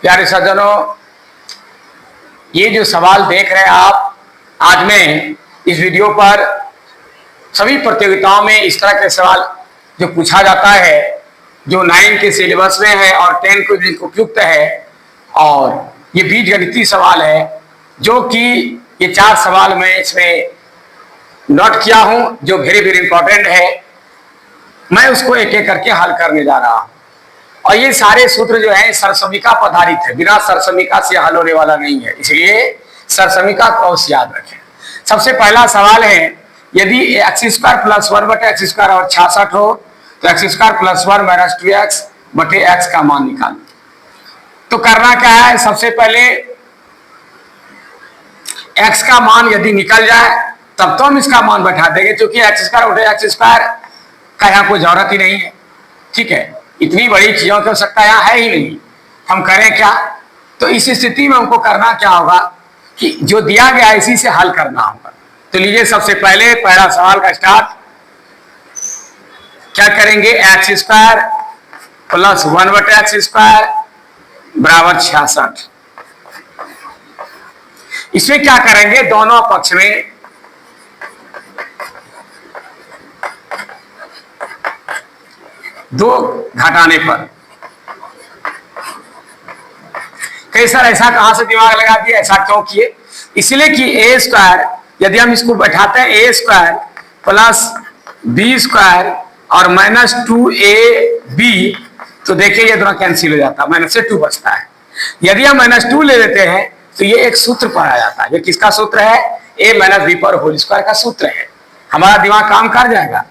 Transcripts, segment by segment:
प्यारे सज्जनों, ये जो सवाल देख रहे हैं आप, आज मैं इस वीडियो पर सभी प्रतियोगिताओं में इस तरह के सवाल जो पूछा जाता है, जो 9 के सिलेबस में है और 10 को उपयुक्त है, और ये बीजगणितीय सवाल है, जो कि ये 4 सवाल मैं इसमें नोट किया हूं, जो वेरी वेरी इंपॉर्टेंट है। मैं उसको एक एक करके हल करने जा रहा हूं, और ये सारे सूत्र जो है सरसमीका पर आधारित है, बिना सरसमीका से हल होने वाला नहीं है, इसलिए सरसमीका को अवश्य याद रखें। सबसे पहला सवाल है, यदि x² + 1 बटे x² और 66 हो तो x² + 1 - 2x बटे x का मान निकाल। तो करना क्या है, सबसे पहले x का मान यदि निकल जाए तब तो हम इसका मान बैठा देंगे, क्योंकि x² बटे x² का यहाँ कोई जरूरत ही नहीं है। ठीक है, इतनी बड़ी चीजों की आवश्यकता यहाँ है ही नहीं। हम करें क्या, तो इस स्थिति में हमको करना क्या होगा कि जो दिया गया है इसी से हल करना होगा। तो लीजिए, सबसे पहले पहला सवाल का स्टार्ट क्या करेंगे, x² + 1 बटे x² बराबर 66। इसमें क्या करेंगे, दोनों पक्ष में दो घटाने पर। कई सर ऐसा कहां से दिमाग लगा दिया, ऐसा क्यों किए, इसलिए कि a² यदि हम इसको बैठाते हैं a² + b² और -2ab, तो देखिए ये दोनों कैंसिल हो जाता है, -2 बचता है। यदि हम -2 ले लेते हैं तो ये एक सूत्र पर आ जाता है। ये किसका सूत्र है, a - b² का सूत्र है। हमारा दिमाग काम कर जाएगा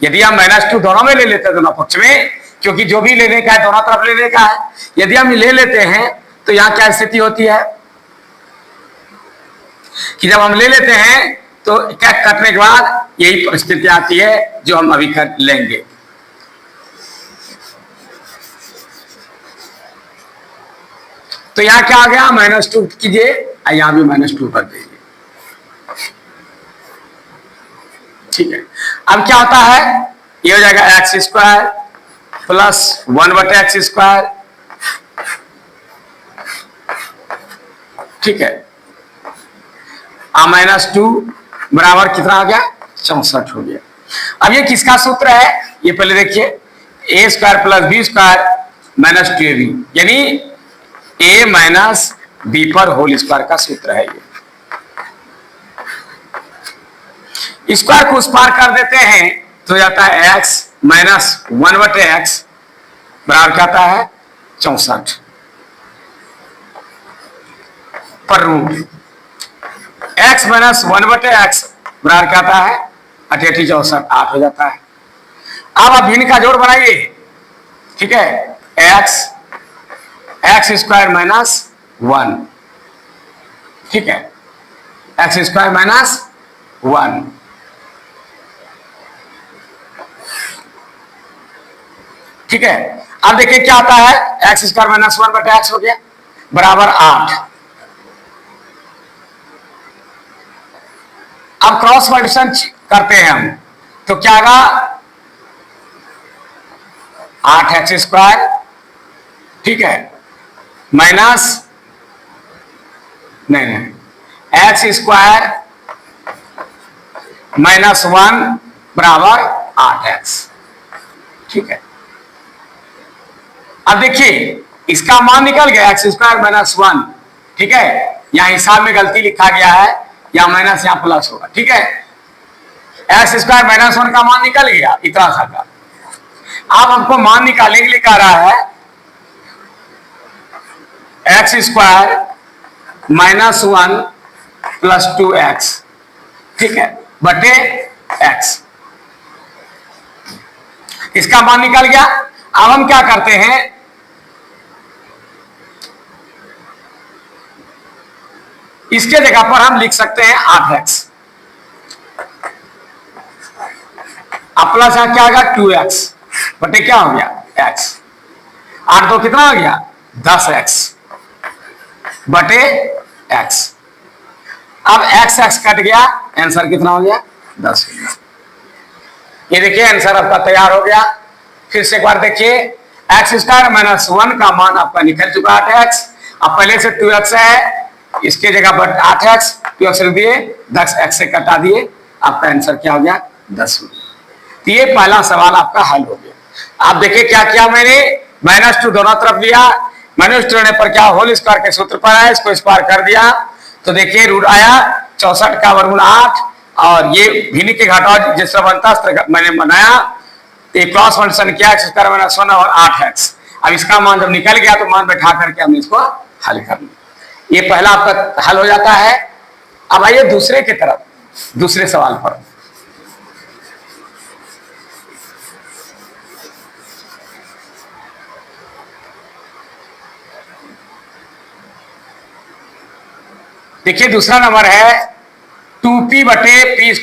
यदि हम -2 दोनों में ले लेते हैं, दोनों पक्ष में, क्योंकि जो भी लेने का है दोनों तरफ लेने का है। यदि हम ले लेते हैं तो यहाँ क्या स्थिति होती है कि जब हम ले लेते हैं तो क्या कटने के बाद यही परिस्थिति आती है जो हम अभी कर लेंगे। तो यहाँ क्या आ गया, -2 कीजिए, यहाँ भी -2 कर दीजिए। ठीक है, अब क्या होता है, ये हो जाएगा x² + 1 बटे x²। ठीक है, -2 बराबर कितना आ गया, 64 हो गया। अब ये किसका सूत्र है, ये पहले देखिए, a² + b² - 2ab, यानी a - b² का सूत्र है। ये स्क्वायर को उस पार कर देते हैं तो जाता है x - 1 बटे x बराबर क्या आता है, 64 पर रूट x - 1 बटे x बराबर क्या आता है, 88 64 8 हो जाता है। अब आप भिन्न का जोड़ बनाइए। ठीक है, x² - 1, ठीक है, x² - 1, ठीक है। अब देखिए क्या आता है, x² - 1 बटे x हो गया बराबर 8। अब क्रॉस मल्टीप्लिकेशन करते हैं हम, तो क्या आएगा, 8x², ठीक है, माइनस नहीं x² - 1 बराबर 8x। ठीक है, अब देखिए इसका मान निकल गया, x² - 1, ठीक है, यहां हिसाब में गलती लिखा गया है, या माइनस यहां प्लस होगा। ठीक है, x² - 1 का मान निकल गया इतना सा का। अब हमको मान निकालने के लिए कह रहा है x² - 1 + 2x, ठीक है, बटे x। इसका मान निकल गया। अब हम क्या करते हैं, इसके जगह पर हम लिख सकते हैं 8x, अब प्लस यहां क्या होगा, 2x बटे क्या हो गया, x। 8 2 कितना हो गया, 10x बटे x। अब x कट गया, आंसर कितना हो गया, 10 हो गया। ये देखिए आंसर आपका तैयार हो गया। फिर से एक बार देखिए, x² - 1 का मान आपका निकल चुका 8x, अब पहले से 2x है, इसके जगह पर 8x, 2x रख दिए, 10x से कटा दिए, आपका आंसर क्या हो गया 10 हो गया। तो ये पहला सवाल आपका हल हो गया। आप देखिए क्या किया मैंने, -2 दोनों तरफ लिया, -2 लेने पर क्या होल स्क्वायर के सूत्र पर है, इसको स्क्वायर कर दिया तो देखिए रूट आया 64 का वर्गमूल 8, और ये भिन्न के घटाव जिस तरह बनता है मैंने बनाया, तो क्रॉस फंक्शन किया x² - 1 और 8x। अब इसका मान जब निकल गया तो मान बैठा करके हमने इसको हल कर लिया। ये पहला आपका हल हो जाता है। अब आइए दूसरे की तरफ, दूसरे सवाल पर। देखिए दूसरा नंबर है 2p बटे p² - p +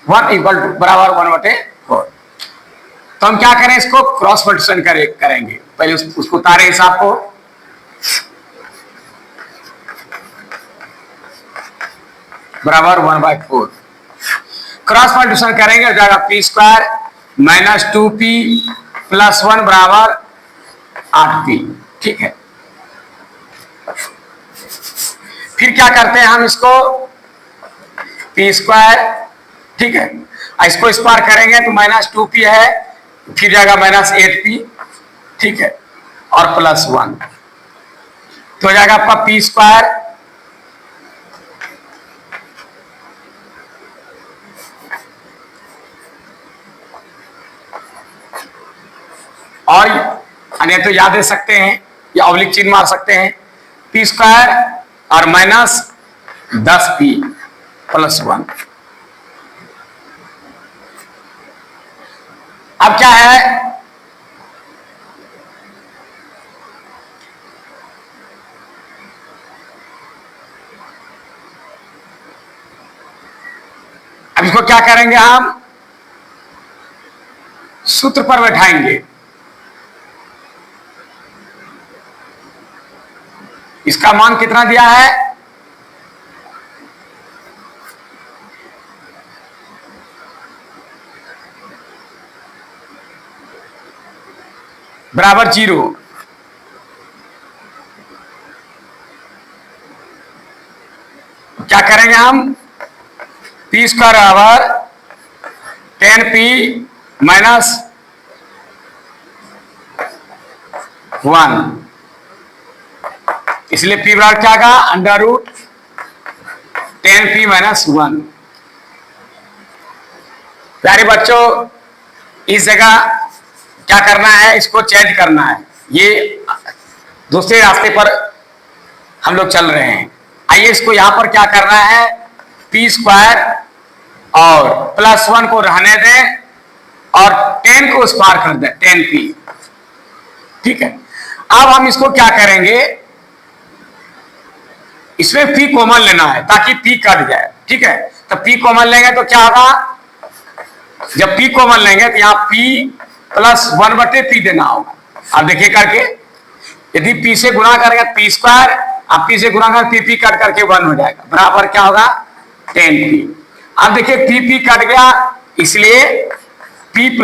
1 बराबर 1/4। तो हम क्या करें, इसको क्रॉस मल्टीप्लिकेशन करेंगे। पहले उसको उतारे हिसाब को, बराबर 1/4 क्रॉस मल्टीप्लिकेशन करेंगे, हो जाएगा p² - 2p + 1 बराबर 8p। ठीक है, फिर क्या करते हैं हम इसको p², ठीक है, इसको स्क्वायर करेंगे तो -2p है, फिर जाएगा -8p, ठीक है, और +1 तो हो जाएगा आपका p²। और अन्य तो याद दे सकते हैं या ऑब्लिक चिन्ह मार सकते हैं, p² और -10p + 1। अब क्या है, अब इसको क्या करेंगे, हम सूत्र पर बैठाएंगे। इसका मान कितना दिया है, बराबर 0। क्या करेंगे हम, p² बराबर 10p - 1, इसलिए p बराबर क्या का √10p - 1। प्यारे बच्चों, इस जगह क्या करना है, इसको चेंज करना है। ये दूसरे रास्ते पर हम लोग चल रहे हैं। आइए इसको यहां पर क्या करना है, p² और +1 को रहने दें और 10 को स्क्वायर कर दें, 10p। ठीक है, अब हम इसको क्या करेंगे, इसमें p कॉमन लेना है ताकि p कट जाए। ठीक है, तो p कॉमन लेंगे तो क्या होगा, जब p कॉमन लेंगे तो यहाँ p + 1/p देना होगा। अब देखिए करके, यदि p से गुणा करेंगे p², अब p से गुणा करेंगे p कट करके 1 हो जाएगा, बराबर क्या होगा 10p। अब देखिए p कट गया, इसलिए p +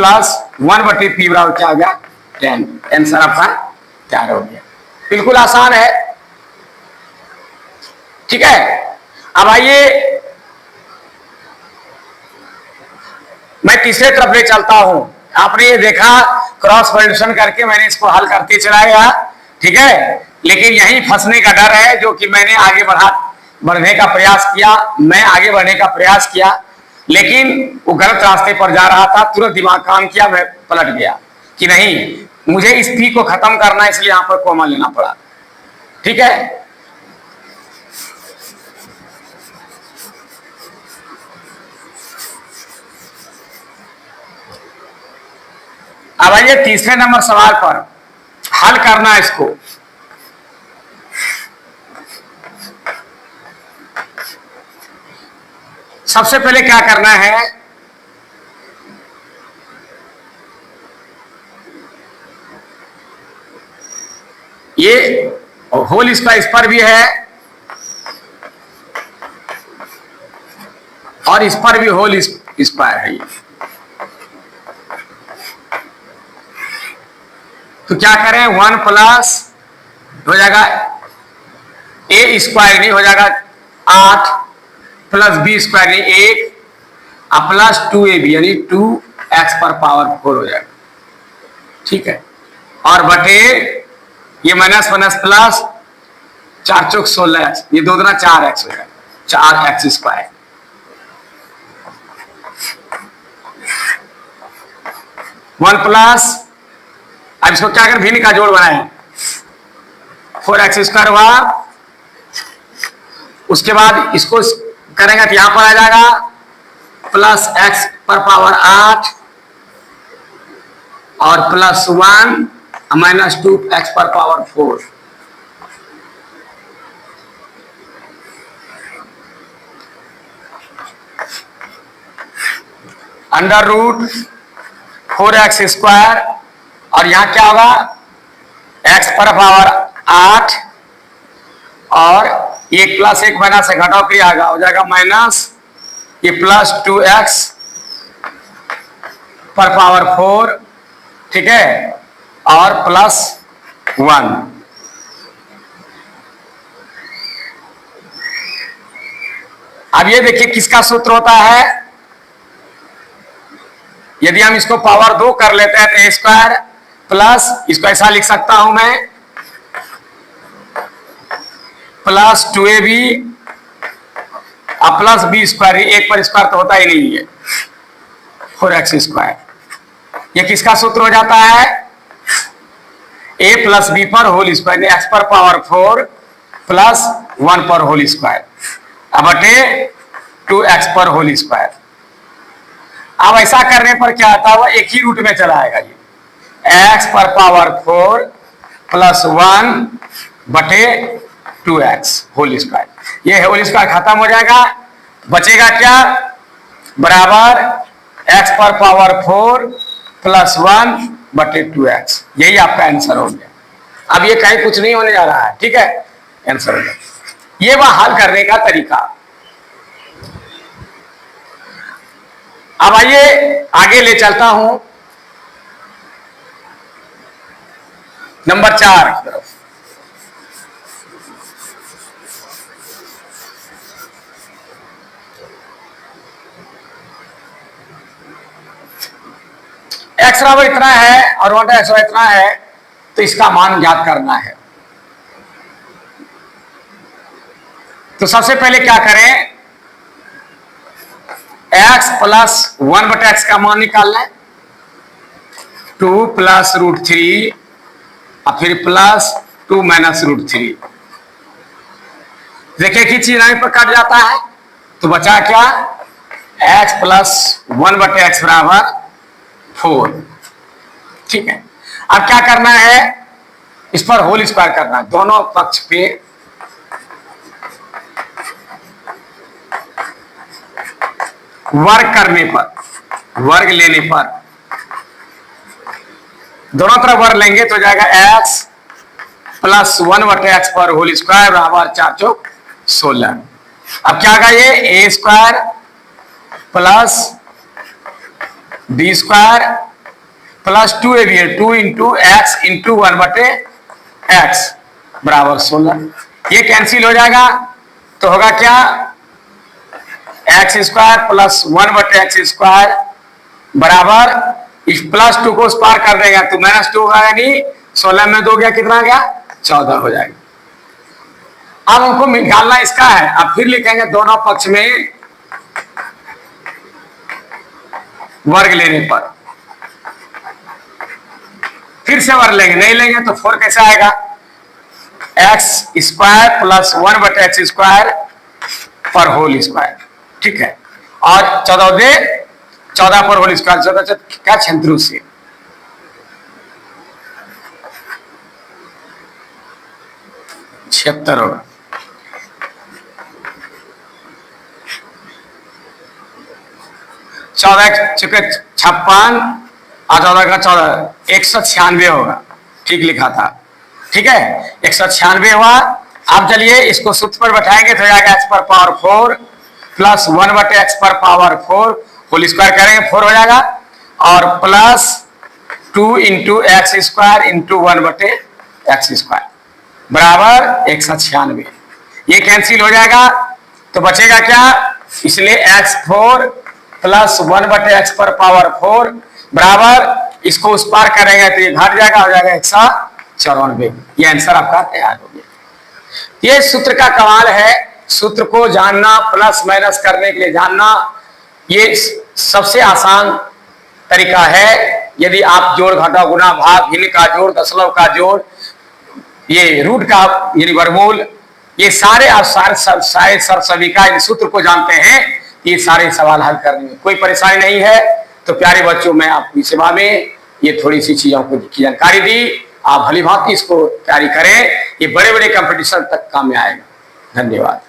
1/p बराबर क्या हो गया 10। आंसर आपका तैयार हो गया। बिल्कुल आसान है। ठीक है, अब आइए मैं तीसरे तरफ ले चलता हूं। आपने ये देखा क्रॉस मल्टीप्लिकेशन करके मैंने इसको हल करते चला गया, ठीक है, लेकिन यहीं फंसने का डर है, जो कि मैंने आगे बढ़ने का प्रयास किया, मैं आगे बढ़ने का प्रयास किया, लेकिन वो गलत रास्ते पर जा रहा था। तुरंत दिमाग काम किया, मैं पलट गया कि नहीं, मुझे इस p को खत्म करना है, इसलिए यहां पर कॉमन लेना पड़ा। ठीक है, अब आइए तीसरे नंबर सवाल पर हल करना है इसको। सबसे पहले क्या करना है, ये होल इसका इस पर भी है और इस पर भी होल इस पर है। तो क्या करें, 1 + हो जाएगा ए स्क्वायर नहीं हो जाएगा 8 प्लस बी स्क्वायर नहीं 1 प्लस 2ab यानी 2x पर पावर 4 हो जाएगा। ठीक है, और बटे ये माइनस माइनस प्लस 4 चौक 16x, ये 2 दूना 4x हो जाएगा 4x स्क्वायर। वन प्लस, अब इसको क्या कर भिन्न का जोड़ बनाए 4x स्क्वायर हुआ। उसके बाद इसको करेंगे तो यहां पर आ जाएगा प्लस x पर पावर 8 और प्लस 1 माइनस 2x पर power 4। Under root 4x square और यहां क्या होगा x पर पावर 8 और 1 प्लस 1 माइनस से घटाव क्रिया आएगा हो जाएगा माइनस ये प्लस 2x पर पावर 4। ठीक है, और प्लस 1। अब ये देखिए किसका सूत्र होता है, यदि हम इसको पावर 2 कर लेते हैं तो ए स्क्वायर प्लस इसको ऐसा लिख सकता हूं मैं plus 2ab plus b square, एक पर स्क्वायर तो होता ही नहीं है 4x स्क्वायर। ये किसका सूत्र हो जाता है a प्लस बी पर होल स्क्वायर एक्स पर पावर 4 प्लस 1 पर होल स्क्वायर अब बटे 2x पर होल स्क्वायर। अब ऐसा करने पर क्या आता है वो एक ही रूट में चला आएगा, ये x पर पावर 4 प्लस 1 बटे 2x होल स्क्वायर। ये होल स्क्वायर खत्म हो जाएगा, बचेगा क्या बराबर x पर पावर 4 प्लस 1 बटे 2x। यही आपका आंसर हो गया। अब ये कहीं कुछ नहीं होने जा रहा है, ठीक है, आंसर हो गया। ये वह हल करने का तरीका। अब आइए आगे ले चलता हूं नंबर 4 की तरफ। एक्स बराबर इतना है और वाट एक्स बराबर इतना है, तो इसका मान ज्ञात करना है। तो सबसे पहले क्या करें, x प्लस 1 बटे एक्स का मान निकालना है 2 प्लस रूट 3 और फिर प्लस 2 माइनस रूट 3। देखिए कि चीज पर कट जाता है तो बचा क्या x प्लस 1 बटे एक्स बराबर 4। ठीक है, अब क्या करना है, इस पर होल स्क्वायर करना है, दोनों पक्ष पे वर्ग करने पर, वर्ग लेने पर दोनों तरफ वर्ग लेंगे तो जाएगा x प्लस 1 बटे एक्स पर होल स्क्वायर बराबर 4 चौक 16। अब क्या आएगा ये a square plus b square प्लस 2ab 2 इंटू एक्स इंटू 1 बटे एक्स बराबर 16। ये कैंसिल हो जाएगा तो होगा क्या एक्स स्क्वायर प्लस 1 बटे एक्स स्क्वायर बराबर इस प्लस 2 को पार कर देगा तो माइनस 2 होगा, यानी 16 में 2 गया कितना आ गया 14 हो जाएगा। अब हमको निकालना इसका है, अब फिर लिखेंगे दोनों पक्ष में वर्ग लेने पर, फिर से वर्ग लेंगे, नहीं लेंगे तो 4 कैसे आएगा एक्स स्क्वायर प्लस 1 बटे एक्स स्क्वायर पर होल स्क्वायर। ठीक है, और 14 पर होल स्क्वायर 14 क्या 36 से 76 होगा। चौदह चुके 56 और 14 का 14 196 होगा, ठीक लिखा था। ठीक है, 196 हुआ। अब चलिए इसको सूत्र पर बैठाएंगे तो जाएगा एक्स पर पावर 4 प्लस 1 बटे एक्स पर पावर 4 होल स्क्वायर करेंगे 4 हो जाएगा और plus 2 into x square into 1 बटे एक्स स्क्वायर बराबर 196। ये कैंसिल हो जाएगा तो बचेगा क्या, इसलिए x4 प्लस 1/x पर पावर 4 बराबर, इसको उस पार करेंगे तो ये घट जाएगा, हो जाएगा 194। ये आंसर आपका तैयार हो गया। ये सूत्र का कमाल है, सूत्र को जानना, प्लस माइनस करने के लिए जानना, ये सबसे आसान तरीका है। यदि आप जोड़ घटा गुना भाग भिन्न का जोड़ दशमलव का जोड़, ये रूट का यानी वर्गमूल, ये सारे आप सारे सभी का इन सूत्र को जानते हैं, ये सारे सवाल हल करने में कोई परेशानी नहीं है। तो प्यारे बच्चों, मैं आपकी सेवा में ये थोड़ी सी चीजों की जानकारी दी, आप भली भांति इसको तैयारी करें, ये बड़े बड़े कंपटीशन तक काम में आएगा। धन्यवाद।